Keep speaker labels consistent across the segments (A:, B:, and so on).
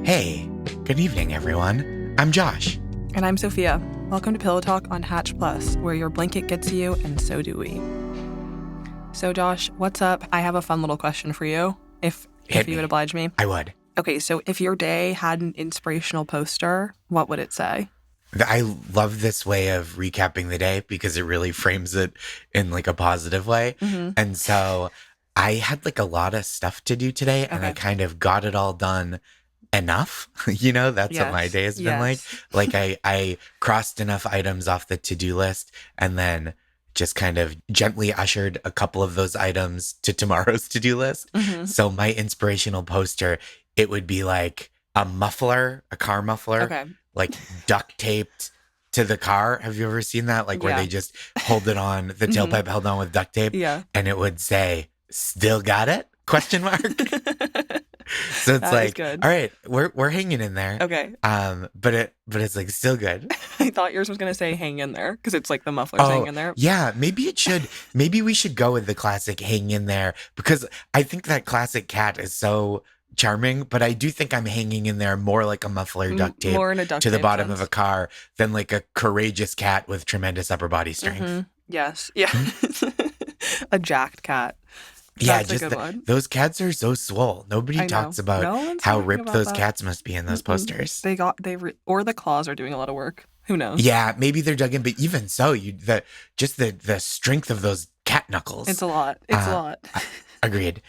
A: Hey, good evening, everyone. I'm Josh.
B: And I'm Sophia. Welcome to Pillow Talk on Hatch Plus, where your blanket gets you, and so do we. So, Josh, what's up? I have a fun little question for you, if you would oblige me.
A: I would.
B: Okay, so if your day had an inspirational poster, what would it say?
A: I love this way of recapping the day because it really frames it in like a positive way.
B: Mm-hmm.
A: And so I had like a lot of stuff to do today and I kind of got it all done enough. That's what my day has been like. Like I crossed enough items off the to-do list and then just kind of gently ushered a couple of those items to tomorrow's to-do list.
B: Mm-hmm.
A: So my inspirational poster, it would be like a muffler, a car muffler, like duct taped to the car. Have you ever seen that? Like where they just hold it on, the tailpipe held on with duct tape.
B: Yeah.
A: And it would say, "Still got it?" ? So it's like, all right, we're hanging in there.
B: Okay.
A: But it's like still good.
B: I thought yours was gonna say "hang in there" because it's like the muffler's hang in there.
A: Yeah, maybe it should. Maybe we should go with the classic "hang in there" because I think that classic cat is so charming. But I do think I'm hanging in there more like a muffler duct tape to the bottom of a car than like a courageous cat with tremendous upper body strength.
B: Mm-hmm. Yes. Yeah. A jacked cat.
A: That's just those cats are so swole. Nobody talks about how ripped those cats must be in those posters.
B: Or the claws are doing a lot of work. Who knows?
A: Yeah, maybe they're dug in, but even so, the strength of those cat knuckles.
B: It's a lot. It's a lot.
A: Agreed.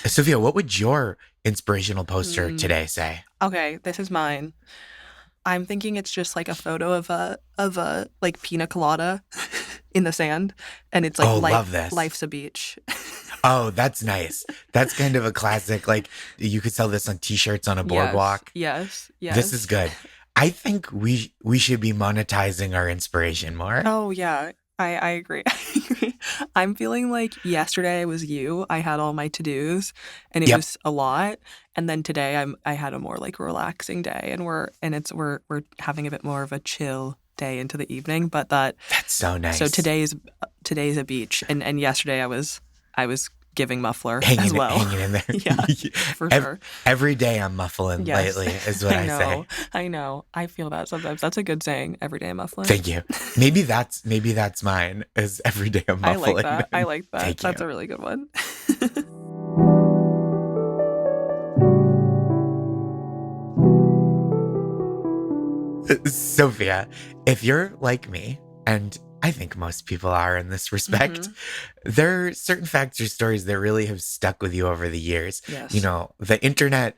A: Sophia, what would your inspirational poster today say?
B: Okay, this is mine. I'm thinking it's just like a photo of a like pina colada in the sand, and it's like
A: love this.
B: Life's a beach.
A: Oh, that's nice. That's kind of a classic. Like you could sell this on T-shirts on a boardwalk.
B: Yes.
A: This is good. I think we should be monetizing our inspiration more.
B: Oh yeah, I agree. I'm feeling like yesterday was you. I had all my to-dos, and it was a lot. And then today I had a more like relaxing day, and we're having a bit more of a chill day into the evening. But that's
A: so nice.
B: So today's a beach, and yesterday I was giving muffler
A: hanging,
B: as well.
A: Hanging in there.
B: Yeah, for sure.
A: Every day I'm muffling lately is what I say.
B: I know. I feel that sometimes. That's a good saying. Every day I'm muffling.
A: Thank you. Maybe that's mine is every day I'm muffling.
B: I like that. That's a really good one.
A: Sophia, if you're like me, and I think most people are in this respect, there are certain facts or stories that really have stuck with you over the years.
B: Yes.
A: The internet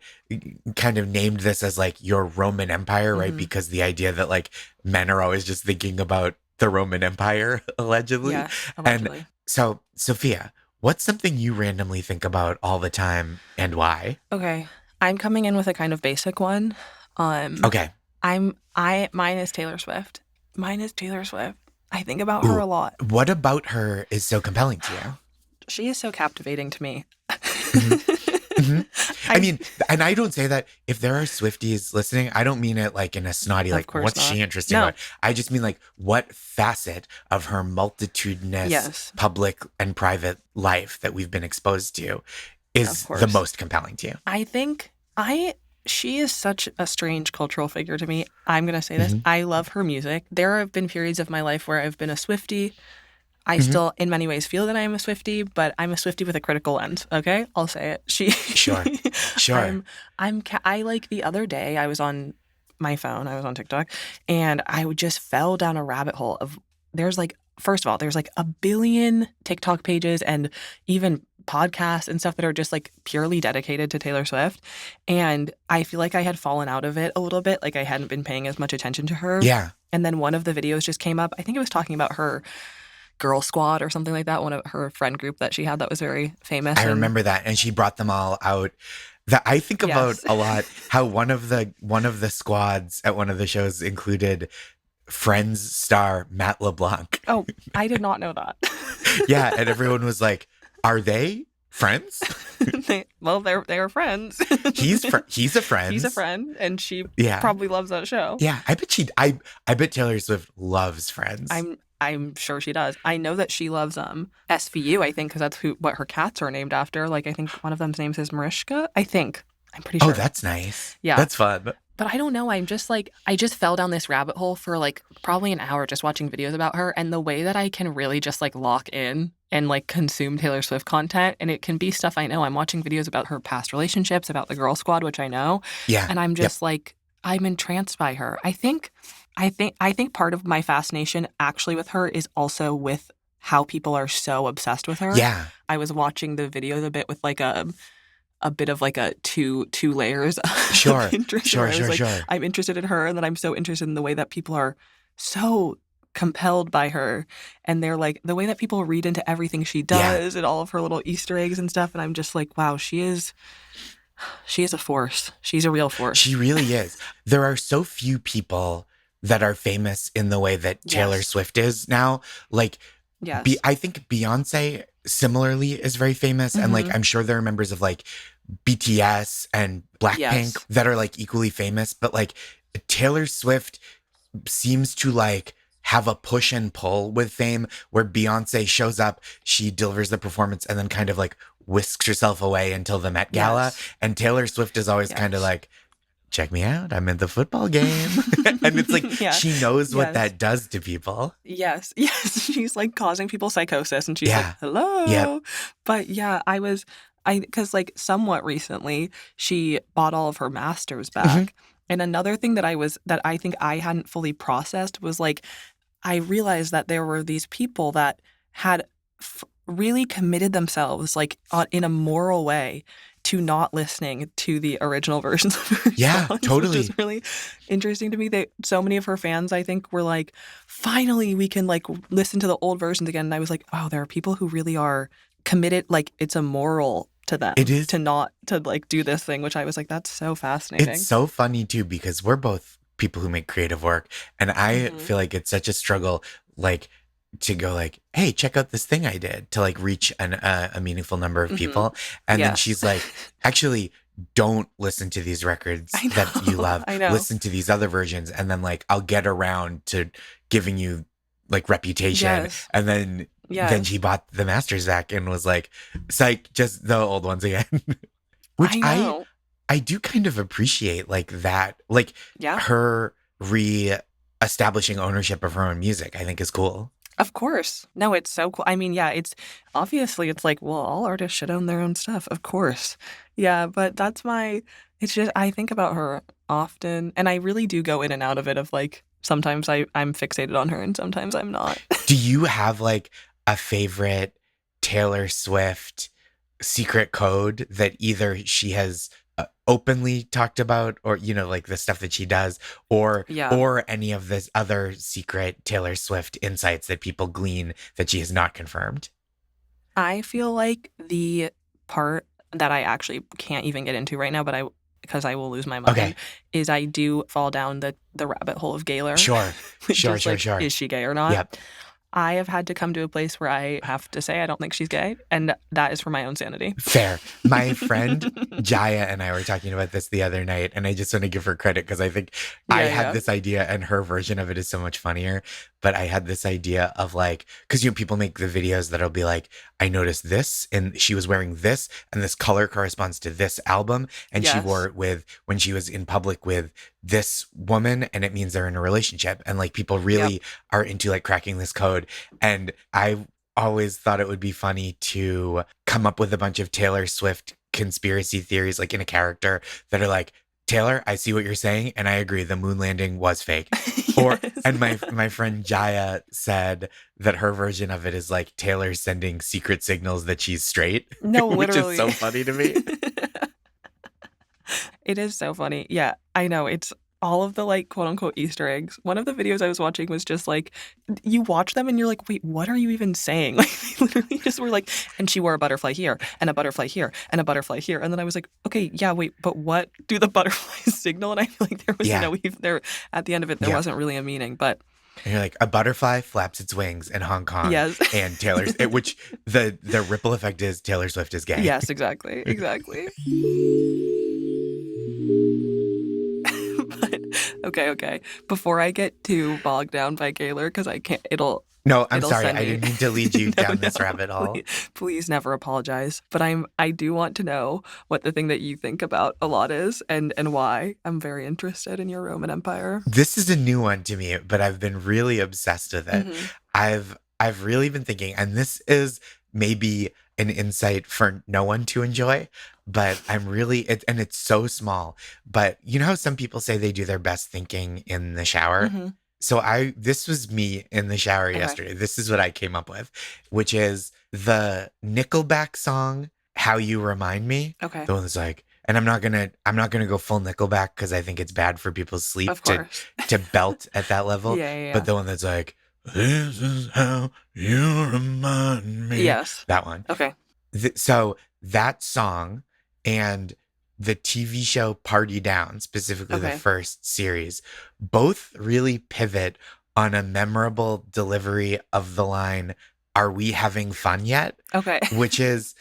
A: kind of named this as like your Roman Empire, right? Because the idea that like men are always just thinking about the Roman Empire, allegedly.
B: Yeah, allegedly.
A: And so, Sophia, what's something you randomly think about all the time and why?
B: Okay. I'm coming in with a kind of basic one.
A: Okay.
B: Mine is Taylor Swift. I think about her a lot.
A: What about her is so compelling to you?
B: She is so captivating to me.
A: I mean, and I don't say that if there are Swifties listening, I don't mean it like in a snotty, like, what's she interested about? I just mean like what facet of her multitudinous public and private life that we've been exposed to is the most compelling to you?
B: I think she is such a strange cultural figure to me. I'm going to say this. I love her music. There have been periods of my life where I've been a Swiftie. I still, in many ways, feel that I am a Swiftie, but I'm a Swiftie with a critical lens. Okay? I'll say it.
A: Sure.
B: I like the other day, I was on my phone, I was on TikTok, and I just fell down a rabbit hole of, first of all, there's like a billion TikTok pages and even podcasts and stuff that are just like purely dedicated to Taylor Swift. And I feel like I had fallen out of it a little bit. Like I hadn't been paying as much attention to her.
A: Yeah.
B: And then one of the videos just came up. I think it was talking about her Girl Squad or something like that. One of her friend group that she had that was very famous.
A: I remember that. And she brought them all out. I think about a lot how one of the squads at one of the shows included Friends star Matt LeBlanc.
B: Oh, I did not know that.
A: Yeah. And everyone was like, are they friends?
B: They are friends.
A: He's a friend.
B: He's a friend, and she probably loves that show.
A: Yeah, I bet Taylor Swift loves Friends.
B: I'm sure she does. I know that she loves SVU. I think because that's what her cats are named after. Like I think one of them's name is Mariska. I think I'm pretty
A: Oh,
B: sure.
A: that's nice.
B: Yeah.
A: That's fun.
B: But I don't know. I'm just like, I just fell down this rabbit hole for like probably an hour just watching videos about her. And the way that I can really just like lock in and like consume Taylor Swift content, and it can be stuff I know. I'm watching videos about her past relationships, about the Girl Squad, which I know.
A: Yeah.
B: And I'm just like, I'm entranced by her. I think part of my fascination actually with her is also with how people are so obsessed with her.
A: Yeah.
B: I was watching the videos a bit with like a bit of like a two layers of interest.
A: Sure.
B: I'm interested in her, and then I'm so interested in the way that people are so compelled by her, and they're like the way that people read into everything she does and all of her little Easter eggs and stuff. And I'm just like, wow, she is a force. She's a real force.
A: She really is. There are so few people that are famous in the way that Taylor Swift is now. Like, I think Beyonce similarly is very famous. And like, I'm sure there are members of like BTS and Blackpink that are like equally famous. But like Taylor Swift seems to like have a push and pull with fame where Beyonce shows up, she delivers the performance and then kind of like whisks herself away until the Met Gala. And Taylor Swift is always kind of like, check me out, I'm in the football game. And it's like, she knows what that does to people.
B: Yes. She's like causing people psychosis, and she's like, hello. But yeah, because like somewhat recently, she bought all of her masters back. And another thing that I think I hadn't fully processed was like, I realized that there were these people that had really committed themselves like in a moral way to not listening to the original versions of her songs,
A: totally.
B: which is really interesting to me. So many of her fans, I think, were like, finally, we can like listen to the old versions again. And I was like, oh, there are people who really are committed. Like, it's a moral to them.
A: It is.
B: To not to like do this thing, which I was like, that's so fascinating.
A: It's so funny too, because we're both people who make creative work. And I feel like it's such a struggle, like, to go like, hey, check out this thing I did, to like reach a meaningful number of people. And then she's like, actually, don't listen to these records that you love. Listen to these other versions. And then like, I'll get around to giving you like Reputation. And then she bought the masters back and was like, psych, just the old ones again. Which I do kind of appreciate like that. Like her re-establishing ownership of her own music, I think is cool.
B: Of course. No, it's so cool. I mean, yeah, it's obviously it's like, well, all artists should own their own stuff. Of course. Yeah, but it's just, I think about her often, and I really do go in and out of it of like, sometimes I'm fixated on her and sometimes I'm not.
A: Do you have like a favorite Taylor Swift secret code that either she has openly talked about, or you know, like the stuff that she does, or any of this other secret Taylor Swift insights that people glean that she has not confirmed?
B: I feel like the part that I actually can't even get into right now, but because I will lose my mind, is I do fall down the rabbit hole of Gaylor.
A: Sure.
B: Is she gay or not?
A: Yep.
B: I have had to come to a place where I have to say I don't think she's gay, and that is for my own sanity.
A: Fair. My friend Jaya and I were talking about this the other night, and I just want to give her credit because I think I had this idea, and her version of it is so much funnier. But I had this idea of like, because you know, people make the videos that'll be like, I noticed this, and she was wearing this, and this color corresponds to this album, and she wore it when she was in public with this woman, and it means they're in a relationship. And like, people really are into like cracking this code. And I always thought it would be funny to come up with a bunch of Taylor Swift conspiracy theories, like in a character, that are like, Taylor, I see what you're saying, and I agree, the moon landing was fake. And my friend Jaya said that her version of it is like Taylor sending secret signals that she's straight.
B: No, literally.
A: Which is so funny to me.
B: It is so funny. Yeah, I know. It's all of the like quote unquote Easter eggs. One of the videos I was watching was just like, you watch them and you're like, wait, what are you even saying? Like, they literally just were like, and she wore a butterfly here and a butterfly here and a butterfly here. And then I was like, okay, yeah, wait, but what do the butterflies signal? And I feel like there was at the end of it, there wasn't really a meaning, but.
A: And you're like, a butterfly flaps its wings in Hong Kong.
B: Yes.
A: And which the ripple effect is Taylor Swift is gay.
B: Yes, exactly. But, okay. Before I get too bogged down by Gaylor, because I can't,
A: No, I'm
B: It'll
A: sorry.
B: send
A: I
B: me.
A: didn't mean to lead you
B: No,
A: down this
B: no,
A: rabbit hole.
B: please never apologize. But I do want to know what the thing that you think about a lot is and why. I'm very interested in your Roman Empire.
A: This is a new one to me, but I've been really obsessed with it.
B: Mm-hmm.
A: I've really been thinking, and this is maybe an insight for no one to enjoy, but and it's so small. But you know how some people say they do their best thinking in the shower?
B: Mm-hmm.
A: So this was me in the shower
B: Okay.
A: yesterday. This is what I came up with, which is the Nickelback song, How You Remind Me.
B: Okay.
A: The one that's like, and I'm not gonna go full Nickelback because I think it's bad for people's sleep
B: Of course.
A: to belt at that level.
B: Yeah.
A: But the one that's like, this is how you remind me.
B: Yes.
A: That one.
B: Okay.
A: So that song and the TV show Party Down, specifically the first series, both really pivot on a memorable delivery of the line, "Are we having fun yet?"
B: Okay.
A: Which is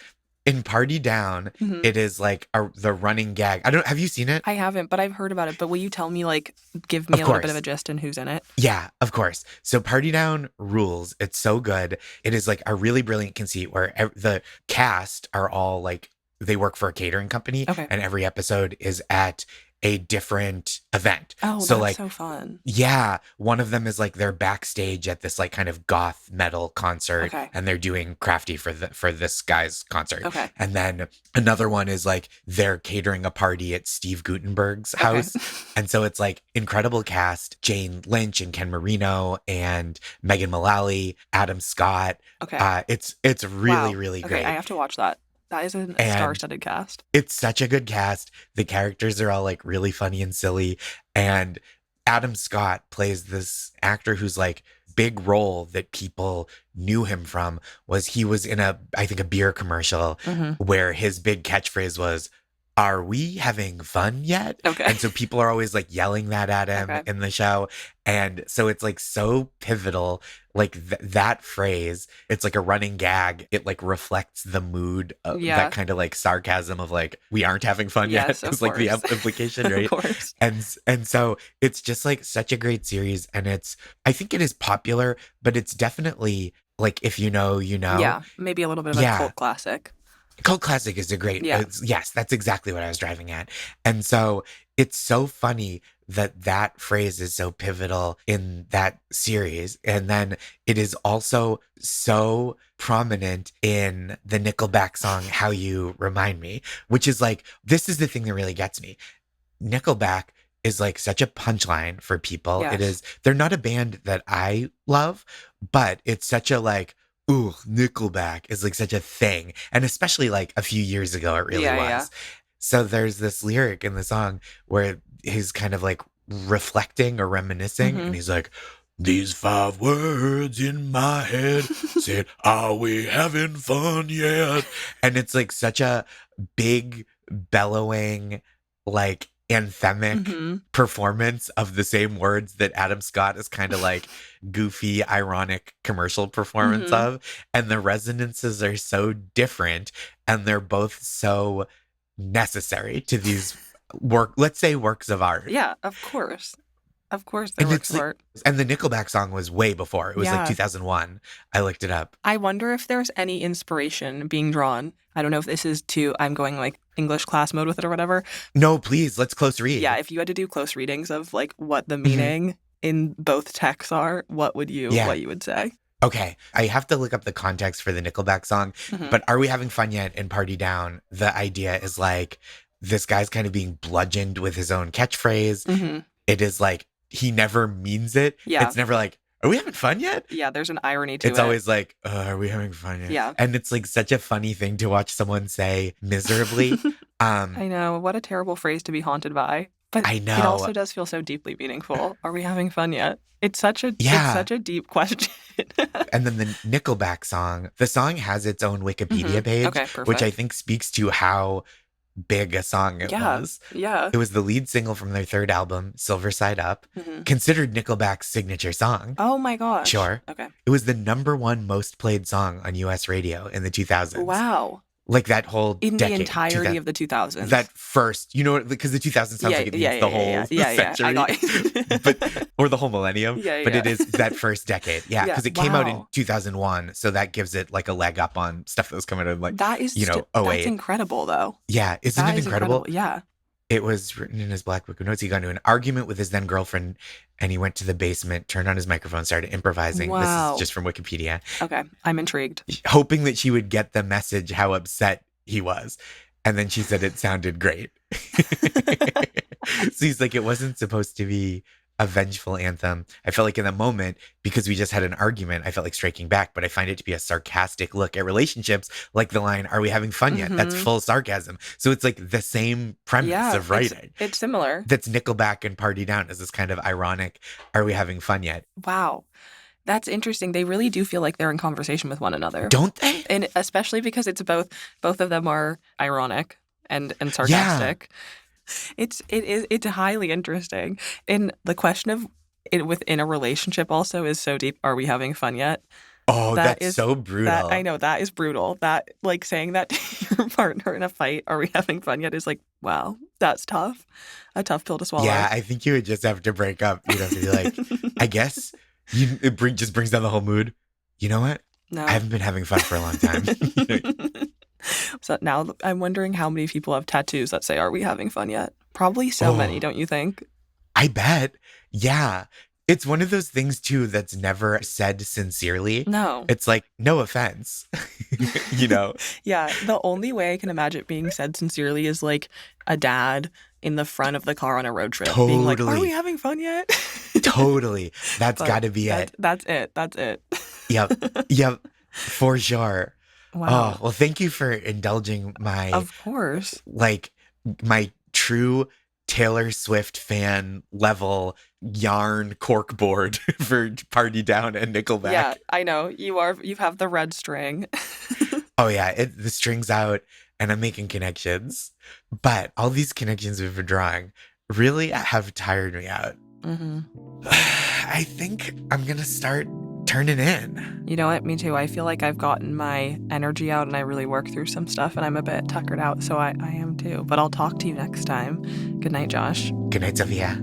A: in Party Down, it is like the running gag. Have you seen it?
B: I haven't, but I've heard about it. But will you tell me, like, give me a little bit of a gist and who's in it?
A: Yeah, of course. So Party Down rules. It's so good. It is like a really brilliant conceit where the cast are all like, they work for a catering company, and every episode is at a different event.
B: Oh,
A: so
B: that's
A: like,
B: so fun.
A: Yeah, one of them is like they're backstage at this like kind of goth metal concert, and they're doing crafty for this guy's concert. And then another one is like they're catering a party at Steve Gutenberg's house. And so it's like incredible cast: Jane Lynch and Ken Marino and Megan Mullally, Adam Scott. It's really, really great.
B: I have to watch that. That is a star-studded cast.
A: It's such a good cast. The characters are all like really funny and silly. And Adam Scott plays this actor who's like big role that people knew him from was he was in I think a beer commercial where his big catchphrase was, "Are we having fun yet?" And so people are always like yelling that at him in the show. And so it's like so pivotal, like that phrase, it's like a running gag. It like reflects the mood of that kind of like sarcasm of like, we aren't having fun yet. It's like the implication, right?
B: Of course.
A: And so it's just like such a great series. And I think it is popular, but it's definitely like, if you know, you know.
B: Yeah, maybe a little bit of a cult classic.
A: Cult classic is a great, yes, that's exactly what I was driving at. And so it's so funny that phrase is so pivotal in that series. And then it is also so prominent in the Nickelback song, How You Remind Me, which is like, this is the thing that really gets me. Nickelback is like such a punchline for people. They're not a band that I love, but it's such a like, ooh, Nickelback is like such a thing. And especially like a few years ago, it really was. Yeah. So there's this lyric in the song where he's kind of like reflecting or reminiscing. And he's like, "These 5 words in my head said, are we having fun yet?" And it's like such a big, bellowing, like anthemic performance of the same words that Adam Scott is kind of like goofy, ironic commercial performance of. And the resonances are so different, and they're both so necessary to these works of art.
B: Yeah, of course. Of course, they're works of art.
A: And the Nickelback song was way before. It was like 2001. I looked it up.
B: I wonder if there's any inspiration being drawn. I don't know if this is I'm going like English class mode with it or whatever.
A: No, please, let's close read.
B: Yeah, if you had to do close readings of like what the meaning in both texts are, what you would say?
A: Okay, I have to look up the context for the Nickelback song, but Are We Having Fun Yet? In Party Down, the idea is like this guy's kind of being bludgeoned with his own catchphrase. It is like, he never means it. Yeah. It's never like, are we having fun yet?
B: Yeah, there's an irony to it.
A: It's always like, are we having fun yet?
B: Yeah.
A: And it's like such a funny thing to watch someone say miserably.
B: I know. What a terrible phrase to be haunted by. But
A: I know.
B: It also does feel so deeply meaningful. Are we having fun yet? It's such a deep question.
A: And then the Nickelback song, the song has its own Wikipedia page, which I think speaks to how big a song it was.
B: Yeah.
A: It was the lead single from their 3rd album, Silver Side Up, considered Nickelback's signature song.
B: Oh my gosh.
A: Sure.
B: Okay.
A: It was the #1 most played song on US radio in the 2000s.
B: Wow.
A: Like that whole
B: in
A: decade.
B: the entirety of the 2000s.
A: That first, because the 2000s sounds like it means the whole century.
B: I got it.
A: But, or the whole millennium. But it is that first decade. Yeah, because it came out in 2001. So that gives it like a leg up on stuff that was coming out in like,
B: that is, 08. That's incredible though.
A: Yeah, isn't it incredible?
B: Yeah.
A: It was written in his Black Book of Notes. He got into an argument with his then girlfriend and he went to the basement, turned on his microphone, started improvising.
B: Wow.
A: This is just from Wikipedia.
B: Okay, I'm intrigued.
A: Hoping that she would get the message how upset he was. And then she said it sounded great. So he's like, it wasn't supposed to be a vengeful anthem. I felt like in the moment, because we just had an argument, I felt like striking back, but I find it to be a sarcastic look at relationships, like the line, "Are we having fun yet?" That's full sarcasm. So it's like the same premise of writing.
B: It's similar.
A: That's Nickelback and Party Down as this kind of ironic, "Are we having fun yet?"
B: Wow. That's interesting. They really do feel like they're in conversation with one another.
A: Don't they?
B: And especially because it's both of them are ironic and sarcastic. Yeah. It's highly interesting. And the question of it within a relationship also is so deep. Are we having fun yet?
A: Oh, that's so brutal.
B: I know, that is brutal. That, like, saying that to your partner in a fight, "Are we having fun yet?" is like, wow, that's tough. A tough pill to swallow.
A: Yeah, I think you would just have to break up. You'd have to be like, I guess it just brings down the whole mood. You know what?
B: No.
A: I haven't been having fun for a long time.
B: So now I'm wondering how many people have tattoos that say, "Are we having fun yet?" Probably so many, don't you think?
A: I bet. Yeah. It's one of those things, too, that's never said sincerely.
B: No.
A: It's like, no offense,
B: Yeah. The only way I can imagine it being said sincerely is like a dad in the front of the car on a road trip being like, "Are we having fun yet?"
A: Totally. That's got to be it.
B: That's it.
A: Yep. For sure.
B: Wow.
A: Oh, well, thank you for indulging my...
B: Of course.
A: Like, my true Taylor Swift fan level yarn corkboard for Party Down and Nickelback.
B: Yeah, I know. You have the red string.
A: Oh, yeah. The string's out and I'm making connections. But all these connections we've been drawing really have tired me out.
B: Mm-hmm.
A: I think I'm going to start turning in.
B: You know what? Me too. I feel like I've gotten my energy out and I really worked through some stuff and I'm a bit tuckered out. So I am too. But I'll talk to you next time. Good night, Josh.
A: Good night, Sophia.